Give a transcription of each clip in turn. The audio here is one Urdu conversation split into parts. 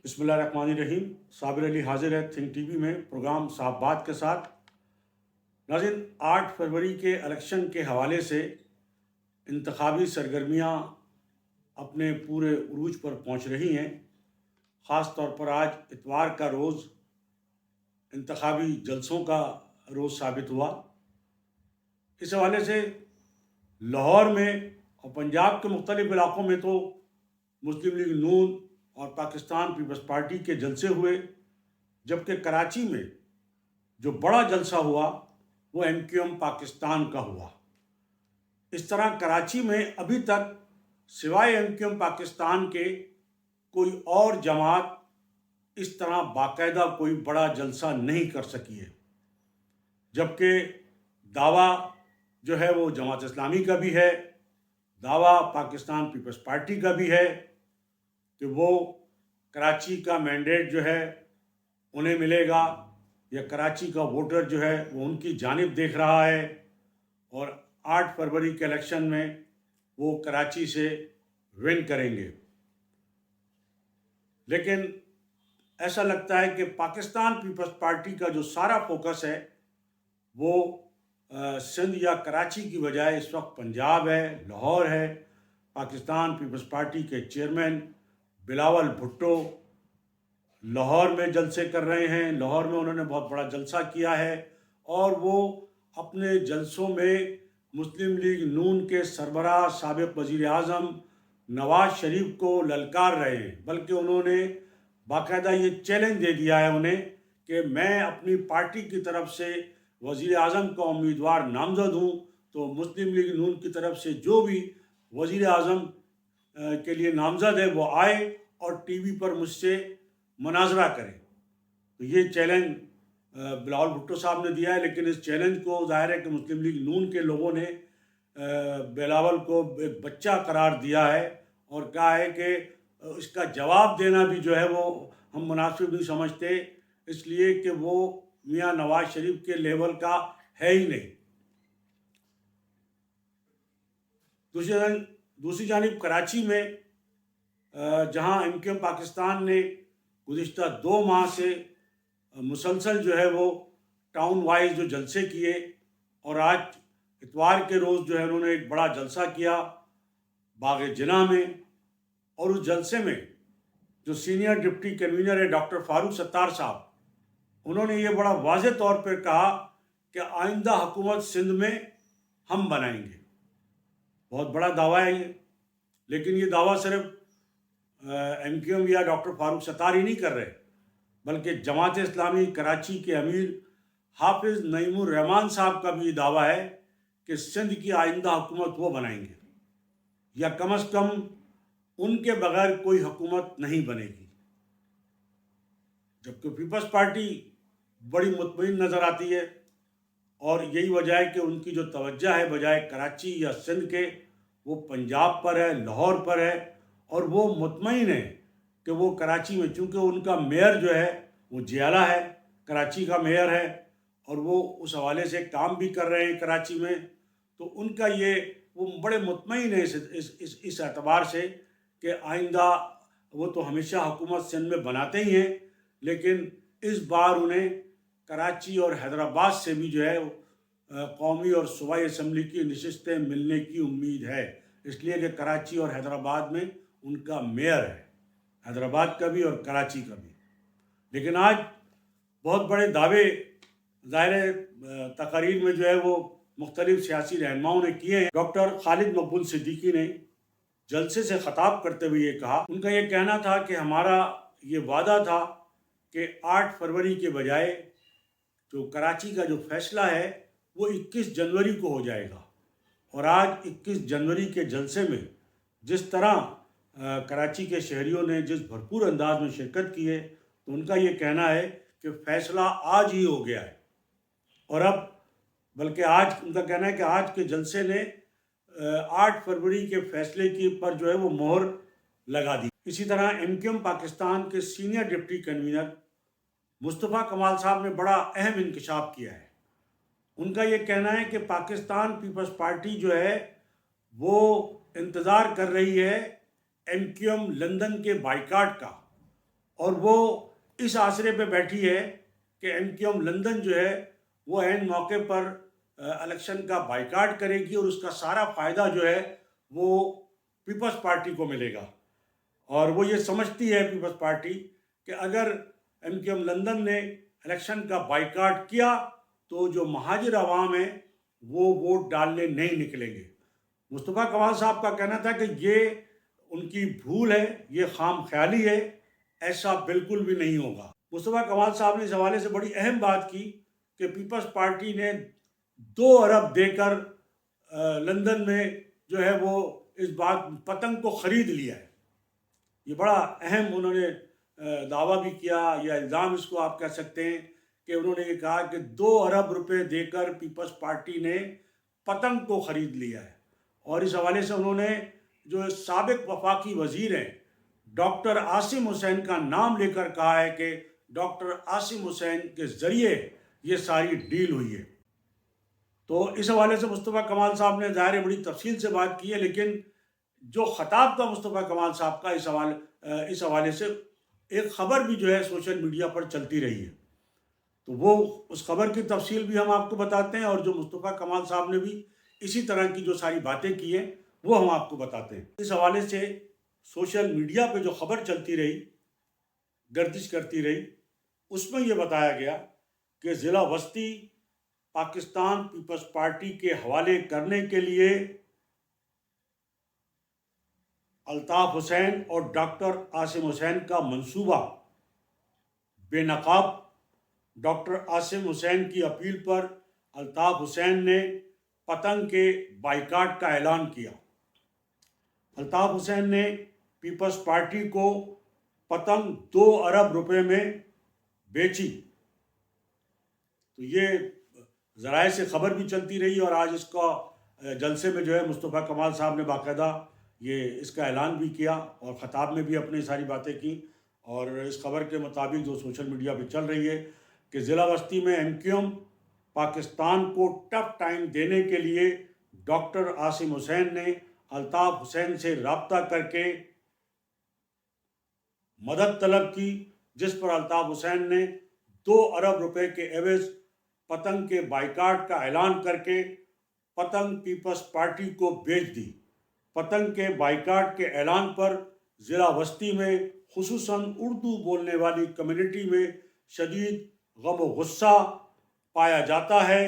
بسم اللہ الرحمن الرحیم۔ صابر علی حاضر ہے تھنک ٹی وی میں پروگرام صاحب بات کے ساتھ۔ ناظرین، 8 فروری کے الیکشن کے حوالے سے انتخابی سرگرمیاں اپنے پورے عروج پر پہنچ رہی ہیں۔ خاص طور پر آج اتوار کا روز انتخابی جلسوں کا روز ثابت ہوا۔ اس حوالے سے لاہور میں اور پنجاب کے مختلف علاقوں میں تو مسلم لیگ نون اور پاکستان پیپلز پارٹی کے جلسے ہوئے، جبکہ کراچی میں جو بڑا جلسہ ہوا وہ MQM پاکستان کا ہوا۔ اس طرح کراچی میں ابھی تک سوائے MQM پاکستان کے کوئی اور جماعت اس طرح باقاعدہ کوئی بڑا جلسہ نہیں کر سکی ہے، جبکہ دعویٰ جو ہے وہ جماعت اسلامی کا بھی ہے، دعویٰ پاکستان پیپلز پارٹی کا بھی ہے کہ وہ کراچی کا مینڈیٹ جو ہے انہیں ملے گا، یا کراچی کا ووٹر جو ہے وہ ان کی جانب دیکھ رہا ہے، اور 8 فروری کے الیکشن میں وہ کراچی سے ون کریں گے۔ لیکن ایسا لگتا ہے کہ پاکستان پیپلز پارٹی کا جو سارا فوکس ہے وہ سندھ یا کراچی کی بجائے اس وقت پنجاب ہے، لاہور ہے۔ پاکستان پیپلز پارٹی کے چیئرمین بلاول بھٹو لاہور میں جلسے کر رہے ہیں۔ لاہور میں انہوں نے بہت بڑا جلسہ کیا ہے، اور وہ اپنے جلسوں میں مسلم لیگ نون کے سربراہ سابق وزیر اعظم نواز شریف کو للکار رہے ہیں، بلکہ انہوں نے باقاعدہ یہ چیلنج دے دیا ہے انہیں کہ میں اپنی پارٹی کی طرف سے وزیر اعظم کا امیدوار نامزد ہوں، تو مسلم لیگ نون کی طرف سے جو بھی وزیر اعظم کے لیے نامزد ہے وہ آئے اور ٹی وی پر مجھ سے مناظرہ کرے۔ تو یہ چیلنج بلاول بھٹو صاحب نے دیا ہے، لیکن اس چیلنج کو ظاہر ہے کہ مسلم لیگ نون کے لوگوں نے بلاول کو ایک بچہ قرار دیا ہے، اور کہا ہے کہ اس کا جواب دینا بھی جو ہے وہ ہم مناسب نہیں سمجھتے، اس لیے کہ وہ میاں نواز شریف کے لیول کا ہے ہی نہیں۔ دوسری جانب کراچی میں جہاں MQM پاکستان نے گزشتہ 2 ماہ سے مسلسل جو ہے وہ ٹاؤن وائز جو جلسے کیے، اور آج اتوار کے روز جو ہے انہوں نے ایک بڑا جلسہ کیا باغ جناح میں، اور اس جلسے میں جو سینئر ڈپٹی کنوینر ہے ڈاکٹر فاروق ستار صاحب، انہوں نے یہ بڑا واضح طور پر کہا کہ آئندہ حکومت سندھ میں ہم بنائیں گے۔ بہت بڑا دعویٰ ہے یہ، لیکن یہ دعویٰ صرف MQM یا ڈاکٹر فاروق ستار ہی نہیں کر رہے، بلکہ جماعت اسلامی کراچی کے امیر حافظ نعیم الرحمان صاحب کا بھی یہ دعویٰ ہے کہ سندھ کی آئندہ حکومت وہ بنائیں گے، یا کم از کم ان کے بغیر کوئی حکومت نہیں بنے گی۔ جبکہ پیپلز پارٹی بڑی مطمئن نظر آتی ہے، اور یہی وجہ ہے کہ ان کی جو توجہ ہے بجائے کراچی یا سندھ کے وہ پنجاب پر ہے، لاہور پر ہے، اور وہ مطمئن ہے کہ وہ کراچی میں، چونکہ ان کا میئر جو ہے وہ جیالہ ہے، کراچی کا میئر ہے، اور وہ اس حوالے سے کام بھی کر رہے ہیں کراچی میں، تو ان کا یہ وہ بڑے مطمئن ہیں اس اعتبار سے کہ آئندہ وہ تو ہمیشہ حکومت سندھ میں بناتے ہی ہیں، لیکن اس بار انہیں کراچی اور حیدرآباد سے بھی جو ہے قومی اور صوبائی اسمبلی کی نشستیں ملنے کی امید ہے، اس لیے کہ کراچی اور حیدرآباد میں ان کا میئر ہے، حیدرآباد کا بھی اور کراچی کا بھی۔ لیکن آج بہت بڑے دعوے ظاہر تقاریر میں جو ہے وہ مختلف سیاسی رہنماؤں نے کیے ہیں۔ ڈاکٹر خالد مقبول صدیقی نے جلسے سے خطاب کرتے ہوئے یہ کہا، ان کا یہ کہنا تھا کہ ہمارا یہ وعدہ تھا کہ 8 فروری کے بجائے جو کراچی کا جو فیصلہ ہے وہ 21 جنوری کو ہو جائے گا، اور آج 21 جنوری کے جلسے میں جس طرح کراچی کے شہریوں نے جس بھرپور انداز میں شرکت کی ہے، تو ان کا یہ کہنا ہے کہ فیصلہ آج ہی ہو گیا ہے، اور اب بلکہ آج ان کا کہنا ہے کہ آج کے جلسے نے 8 فروری کے فیصلے کی پر جو ہے وہ مہر لگا دی۔ اسی طرح MQM پاکستان کے سینئر ڈپٹی کنوینر مصطفیٰ کمال صاحب نے بڑا اہم انکشاف کیا ہے۔ ان کا یہ کہنا ہے کہ پاکستان پیپلز پارٹی جو ہے وہ انتظار کر رہی ہے MQM لندن کے بائیکاٹ کا، اور وہ اس آسرے پہ بیٹھی ہے کہ MQM لندن جو ہے وہ عین موقع پر الیکشن کا بائیکاٹ کرے گی اور اس کا سارا فائدہ جو ہے وہ پیپلز پارٹی کو ملے گا. اور وہ یہ سمجھتی ہے پیپلز پارٹی کہ اگر MQM لندن نے الیکشن کا بائیکاٹ کیا تو جو مہاجر عوام ہیں وہ ووٹ ڈالنے نہیں نکلیں گے. مصطفیٰ کمال صاحب کا کہنا تھا کہ یہ ان کی بھول ہے، یہ خام خیالی ہے، ایسا بالکل بھی نہیں ہوگا. مصطفیٰ کمال صاحب نے اس حوالے سے بڑی اہم بات کی کہ پیپلز پارٹی نے 2 ارب دے کر لندن میں جو ہے وہ اس بات پتنگ کو خرید لیا ہے. یہ بڑا اہم انہوں نے دعویٰ بھی کیا یا الزام اس کو آپ کہہ سکتے ہیں کہ انہوں نے یہ کہا کہ 2 ارب روپے دے کر پیپلز پارٹی نے پتنگ کو خرید لیا ہے. اور اس حوالے سے انہوں نے جو سابق وفاقی وزیر ہیں ڈاکٹر عاصم حسین کا نام لے کر کہا ہے کہ ڈاکٹر عاصم حسین کے ذریعے یہ ساری ڈیل ہوئی ہے. تو اس حوالے سے مصطفیٰ کمال صاحب نے ظاہر بڑی تفصیل سے بات کی ہے، لیکن جو خطاب تھا مصطفیٰ کمال صاحب کا اس حوالے سے ایک خبر بھی جو ہے سوشل میڈیا پر چلتی رہی ہے. تو وہ اس خبر کی تفصیل بھی ہم آپ کو بتاتے ہیں، اور جو مصطفیٰ کمال صاحب نے بھی اسی طرح کی جو ساری باتیں کی ہیں وہ ہم آپ کو بتاتے ہیں. اس حوالے سے سوشل میڈیا پہ جو خبر چلتی رہی، گردش کرتی رہی، اس میں یہ بتایا گیا کہ ضلع وسطی پاکستان پیپلز پارٹی کے حوالے کرنے کے لیے الطاف حسین اور ڈاکٹر عاصم حسین کا منصوبہ بے نقاب. ڈاکٹر عاصم حسین کی اپیل پر الطاف حسین نے پتنگ کے بائیکاٹ کا اعلان کیا. الطاف حسین نے پیپلز پارٹی کو پتنگ 2 ارب روپے میں بیچی. تو یہ ذرائع سے خبر بھی چلتی رہی، اور آج اس کا جلسے میں جو ہے مصطفیٰ کمال صاحب نے باقاعدہ یہ اس کا اعلان بھی کیا اور خطاب میں بھی اپنی ساری باتیں کی. اور اس خبر کے مطابق جو سوشل میڈیا پہ چل رہی ہے کہ ضلع وسطی میں MQM پاکستان کو ٹف ٹائم دینے کے لیے ڈاکٹر عاصم حسین نے الطاف حسین سے رابطہ کر کے مدد طلب کی، جس پر الطاف حسین نے 2 ارب روپے کے عوض پتنگ کے بائیکاٹ کا اعلان کر کے پتنگ پیپلز پارٹی کو بیچ دی. پتنگ کے بائیکاٹ کے اعلان پر ضلع وسطی میں خصوصاً اردو بولنے والی کمیونٹی میں شدید غم و غصہ پایا جاتا ہے.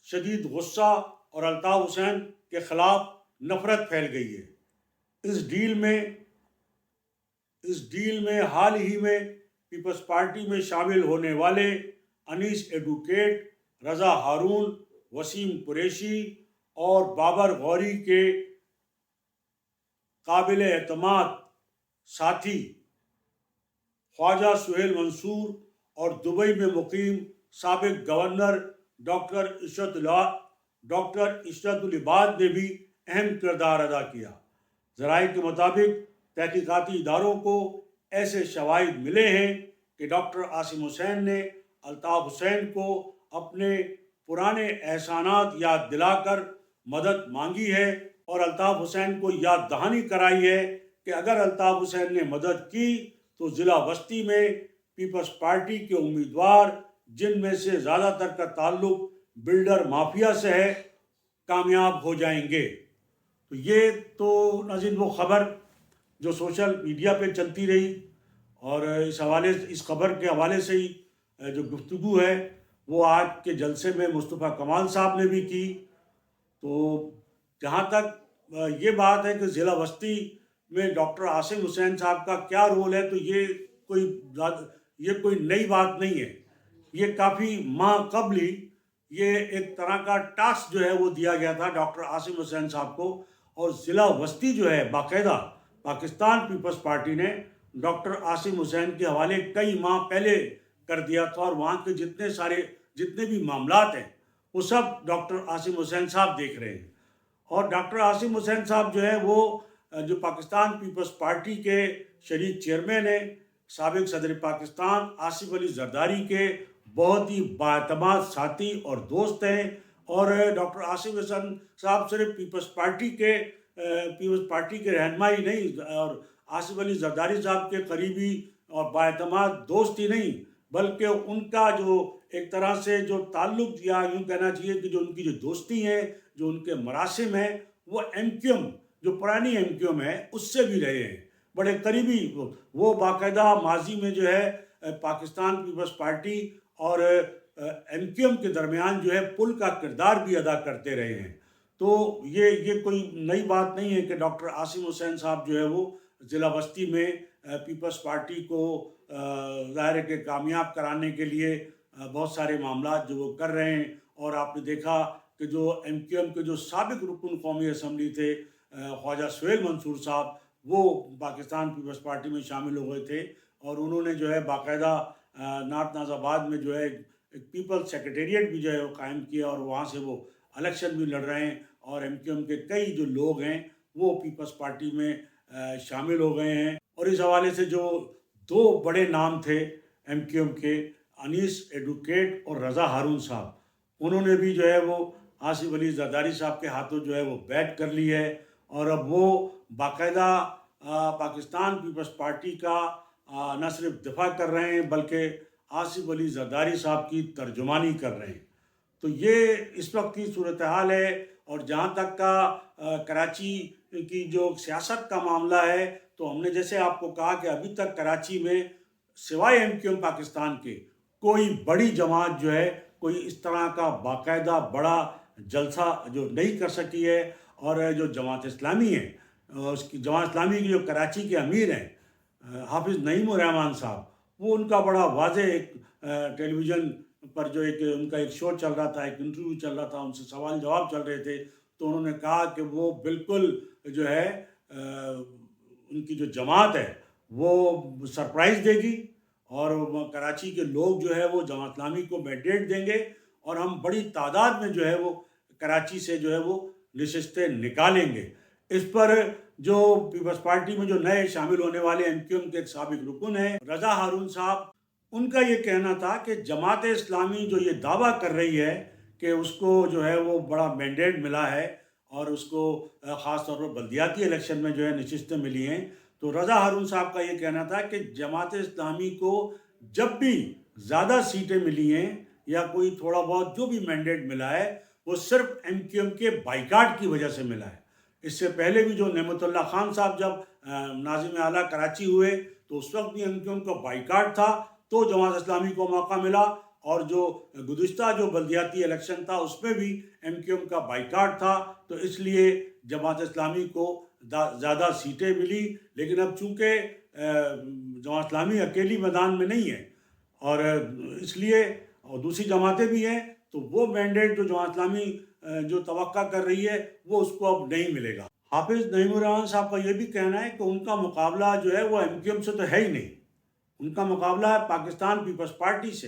شدید غصہ اور الطاف حسین کے خلاف نفرت پھیل گئی ہے. اس ڈیل میں حال ہی میں پیپلز پارٹی میں شامل ہونے والے انیس ایڈوکیٹ، رضا ہارون، وسیم قریشی اور بابر غوری کے قابل اعتماد ساتھی خواجہ سہیل منصور اور دبئی میں مقیم سابق گورنر ڈاکٹر عشرت العباد نے بھی اہم کردار ادا کیا. ذرائع کے مطابق تحقیقاتی اداروں کو ایسے شواہد ملے ہیں کہ ڈاکٹر عاصم حسین نے الطاف حسین کو اپنے پرانے احسانات یاد دلا کر مدد مانگی ہے، اور الطاف حسین کو یاد دہانی کرائی ہے کہ اگر الطاف حسین نے مدد کی تو ضلع وسطی میں پیپلز پارٹی کے امیدوار، جن میں سے زیادہ تر کا تعلق بلڈر مافیا سے ہے، کامیاب ہو جائیں گے. تو یہ تو ناظرین وہ خبر جو سوشل میڈیا پہ چلتی رہی، اور اس خبر کے حوالے سے ہی جو گفتگو ہے وہ آج کے جلسے میں مصطفیٰ کمال صاحب نے بھی کی. تو جہاں تک یہ بات ہے کہ ضلع وسطی میں ڈاکٹر عاصم حسین صاحب کا کیا رول ہے، تو یہ کوئی نئی بات نہیں ہے. یہ کافی ماہ قبل ہی یہ ایک طرح کا ٹاسک جو ہے وہ دیا گیا تھا ڈاکٹر عاصم حسین صاحب کو، اور ضلع وسطی جو ہے باقاعدہ پاکستان پیپلز پارٹی نے ڈاکٹر عاصم حسین کے حوالے کئی ماہ پہلے کر دیا تھا، اور وہاں کے جتنے بھی معاملات ہیں وہ سب ڈاکٹر عاصم حسین صاحب دیکھ رہے ہیں. اور ڈاکٹر عاصم حسین صاحب جو ہے وہ جو پاکستان پیپلز پارٹی کے شریک چیئرمین ہیں، سابق صدر پاکستان آصف علی زرداری کے بہت ہی بااعتماد ساتھی اور دوست ہیں. اور ڈاکٹر عاصم حسین صاحب صرف پیپلز پارٹی کے رہنمائی نہیں، اور آصف علی زرداری صاحب کے قریبی اور بااعتماد دوست ہی نہیں، بلکہ ان کا جو ایک طرح سے جو تعلق یا یوں کہنا چاہیے کہ جو ان کی جو دوستی ہے، جو ان کے مراسم ہیں، وہ ایم کیو ایم جو پرانی ایم کیو ایم ہے اس سے بھی رہے ہیں بڑے قریبی۔ وہ باقاعدہ ماضی میں جو ہے پاکستان پیپلز پارٹی اور ایم کیو ایم کے درمیان جو ہے پل کا کردار بھی ادا کرتے رہے ہیں۔ تو یہ کوئی نئی بات نہیں ہے کہ ڈاکٹر عاصم حسین صاحب جو ہے وہ ضلع بستی میں پیپلز پارٹی کو ظاہر ہے کہ کامیاب کرانے کے لیے بہت سارے معاملات جو وہ کر رہے ہیں۔ اور آپ نے دیکھا کہ جو ایم کیو ایم کے جو سابق رکن قومی اسمبلی تھے خواجہ سہیل منصور صاحب، وہ پاکستان پیپلز پارٹی میں شامل ہو گئے تھے، اور انہوں نے جو ہے باقاعدہ نارتھ ناز آباد میں جو ہے ایک پیپل سیکریٹریٹ بھی جو ہے وہ قائم کیا، اور وہاں سے وہ الیکشن بھی لڑ رہے ہیں، اور ایم کیو ایم کے کئی جو لوگ ہیں وہ پیپلز پارٹی میں شامل ہو گئے ہیں۔ اور اس حوالے سے جو دو بڑے نام تھے ایم کیو ایم کے، انیس ایڈوکیٹ اور رضا ہارون صاحب، انہوں نے بھی جو ہے وہ آصف علی زرداری صاحب کے ہاتھوں جو ہے وہ بیعت کر لی ہے، اور اب وہ باقاعدہ پاکستان پیپلز پارٹی کا نہ صرف دفاع کر رہے ہیں بلکہ آصف علی زرداری صاحب کی ترجمانی کر رہے ہیں۔ تو یہ اس وقت کی صورتحال ہے۔ اور جہاں تک کا کراچی کی جو سیاست کا معاملہ ہے، تو ہم نے جیسے آپ کو کہا کہ ابھی تک کراچی میں سوائے ایم کیو ایم پاکستان کے کوئی بڑی جماعت جو ہے کوئی اس طرح کا باقاعدہ بڑا جلسہ جو نہیں کر سکی ہے۔ اور جو جماعت اسلامی ہے، اس کی جماعت اسلامی کی جو کراچی کے امیر ہیں حافظ نعیم الرحمن صاحب، وہ ان کا بڑا واضح ایک ٹیلی ویژن پر جو ایک ان کا ایک شو چل رہا تھا، ایک انٹرویو چل رہا تھا، ان سے سوال جواب چل رہے تھے، تو انہوں نے کہا کہ وہ بالکل جو ہے ان کی جو جماعت ہے وہ سرپرائز دے گی، اور کراچی کے لوگ جو ہے وہ جماعت اسلامی کو مینڈیٹ دیں گے، اور ہم بڑی تعداد میں جو ہے وہ کراچی سے جو ہے وہ نشستیں نکالیں گے۔ اس پر جو پیپلز پارٹی میں جو نئے شامل ہونے والے ایم کیو ایم کے ایک سابق رکن ہیں رضا ہارون صاحب، ان کا یہ کہنا تھا کہ جماعت اسلامی جو یہ دعویٰ کر رہی ہے کہ اس کو جو ہے وہ بڑا مینڈیٹ ملا ہے، اور اس کو خاص طور پر بلدیاتی الیکشن میں جو ہے نشستیں ملی ہیں، تو رضا ہارون صاحب کا یہ کہنا تھا کہ جماعت اسلامی کو جب بھی زیادہ سیٹیں ملی ہیں یا کوئی تھوڑا بہت جو بھی مینڈیٹ ملا ہے، وہ صرف ایم کیو ایم کے بائیکاٹ کی وجہ سے ملا ہے۔ اس سے پہلے بھی جو نعمت اللہ خان صاحب جب ناظم اعلیٰ کراچی ہوئے، تو اس وقت بھی ایم کیو ایم کا بائیکاٹ تھا، تو جماعت اسلامی کو موقع ملا، اور جو گزشتہ جو بلدیاتی الیکشن تھا اس میں بھی ایم کیو ایم کا بائیکاٹ تھا، تو اس لیے جماعت اسلامی کو زیادہ سیٹیں ملی۔ لیکن اب چونکہ جماعت اسلامی اکیلی میدان میں نہیں ہے، اور اس لیے اور دوسری جماعتیں بھی ہیں، تو وہ مینڈیٹ جو جماعت اسلامی جو توقع کر رہی ہے وہ اس کو اب نہیں ملے گا۔ حافظ نعیم الرحمن صاحب کا یہ بھی کہنا ہے کہ ان کا مقابلہ جو ہے وہ ایم کیو ایم سے تو ہے ہی نہیں، ان کا مقابلہ ہے پاکستان پیپلز پارٹی سے۔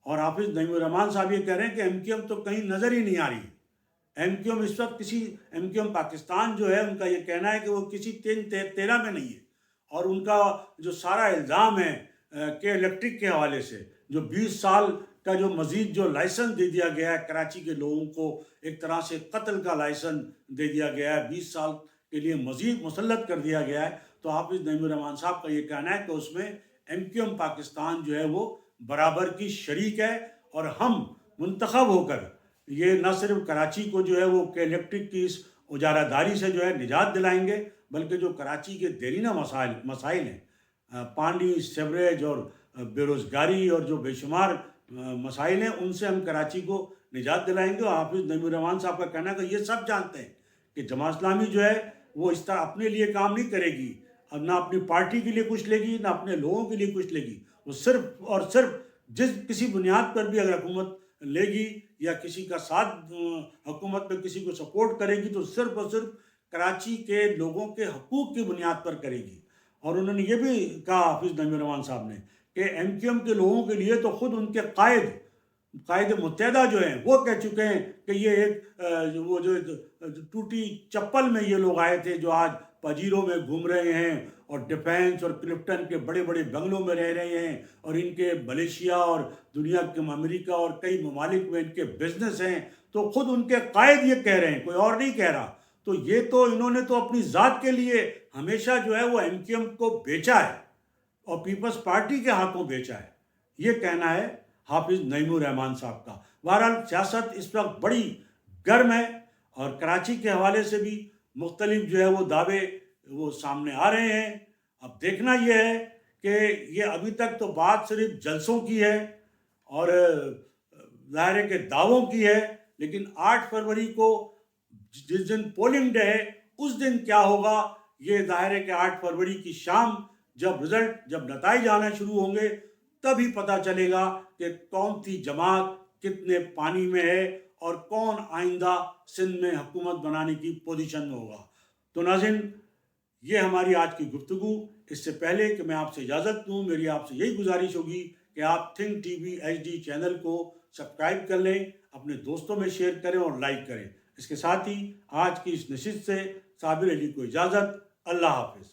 اور حافظ نعیم الرحمن صاحب یہ کہہ رہے ہیں کہ ایم کیو ایم تو کہیں نظر ہی نہیں آ رہی، ایم کیو ایم اس وقت ایم کیو ایم پاکستان جو ہے ان کا یہ کہنا ہے کہ وہ کسی تیرہ میں نہیں ہے، اور ان کا جو سارا الزام ہے کہ الیکٹرک کے حوالے سے جو 20 سال کا جو مزید جو لائسنس دے دیا گیا ہے کراچی کے لوگوں کو، ایک طرح سے قتل کا لائسنس دے دیا گیا ہے، 20 سال کے لیے مزید مسلط کر دیا گیا ہے، تو حافظ نعیم الرحمن صاحب کا یہ کہنا ہے کہ اس میں ایم کیو ایم پاکستان جو ہے وہ برابر کی شریک ہے، اور ہم منتخب ہو کر یہ نہ صرف کراچی کو جو ہے وہ کہ الیکٹرک کی اس اجارہ داری سے جو ہے نجات دلائیں گے، بلکہ جو کراچی کے دیرینہ مسائل ہیں، پانی، سیوریج اور بے روزگاری اور جو بے شمار مسائل ہیں، ان سے ہم کراچی کو نجات دلائیں گے۔ اور حافظ نعیم الرحمن صاحب کا کہنا ہے کہ یہ سب جانتے ہیں کہ جماعت اسلامی جو ہے وہ اس طرح اپنے لیے کام نہیں کرے گی، اب نہ اپنی پارٹی کے لیے کچھ لے گی، نہ اپنے لوگوں کے لیے کچھ لے گی، وہ صرف اور صرف کسی بنیاد پر بھی اگر حکومت لے گی یا کسی کا ساتھ حکومت میں کسی کو سپورٹ کرے گی، تو صرف اور صرف کراچی کے لوگوں کے حقوق کی بنیاد پر کرے گی۔ اور انہوں نے یہ بھی کہا حافظ نعیم الرحمن صاحب نے کہ ایم کیو ایم کے لوگوں کے لیے تو خود ان کے قائد متحدہ جو ہیں وہ کہہ چکے ہیں کہ یہ ایک وہ جو ٹوٹی چپل میں یہ لوگ آئے تھے جو آج پجیروں میں گھوم رہے ہیں، اور ڈیفینس اور کلفٹن کے بڑے بڑے بنگلوں میں رہ رہے ہیں، اور ان کے ملیشیا اور دنیا کے امریکہ اور کئی ممالک میں ان کے بزنس ہیں، تو خود ان کے قائد یہ کہہ رہے ہیں، کوئی اور نہیں کہہ رہا، تو یہ تو انہوں نے تو اپنی ذات کے لیے ہمیشہ جو ہے وہ MQM کو بیچا ہے اور پیپلز پارٹی کے ہاتھوں بیچا ہے، یہ کہنا ہے حافظ نعیم الرحمان صاحب کا۔ بہرحال سیاست اس وقت بڑی گرم ہے اور کراچی کے حوالے سے بھی مختلف جو ہے وہ دعوے وہ سامنے آ رہے ہیں۔ اب دیکھنا یہ ہے کہ یہ ابھی تک تو بات صرف جلسوں کی ہے اور ظاہر ہے کہ دعووں کی ہے، لیکن 8 فروری کو جس دن پولنگ ڈے ہے اس دن کیا ہوگا یہ ظاہر ہے کہ 8 فروری کی شام جب نتائج آنا شروع ہوں گے تبھی پتہ چلے گا کہ کون سی جماعت کتنے پانی میں ہے اور کون آئندہ سندھ میں حکومت بنانے کی پوزیشن میں ہوگا۔ تو ناظرین، یہ ہماری آج کی گفتگو۔ اس سے پہلے کہ میں آپ سے اجازت دوں، میری آپ سے یہی گزارش ہوگی کہ آپ think T V HD channel کو سبسکرائب کر لیں، اپنے دوستوں میں شیئر کریں اور لائک کریں۔ اس کے ساتھ ہی آج کی اس نشست سے صابر علی کو اجازت۔ اللہ حافظ۔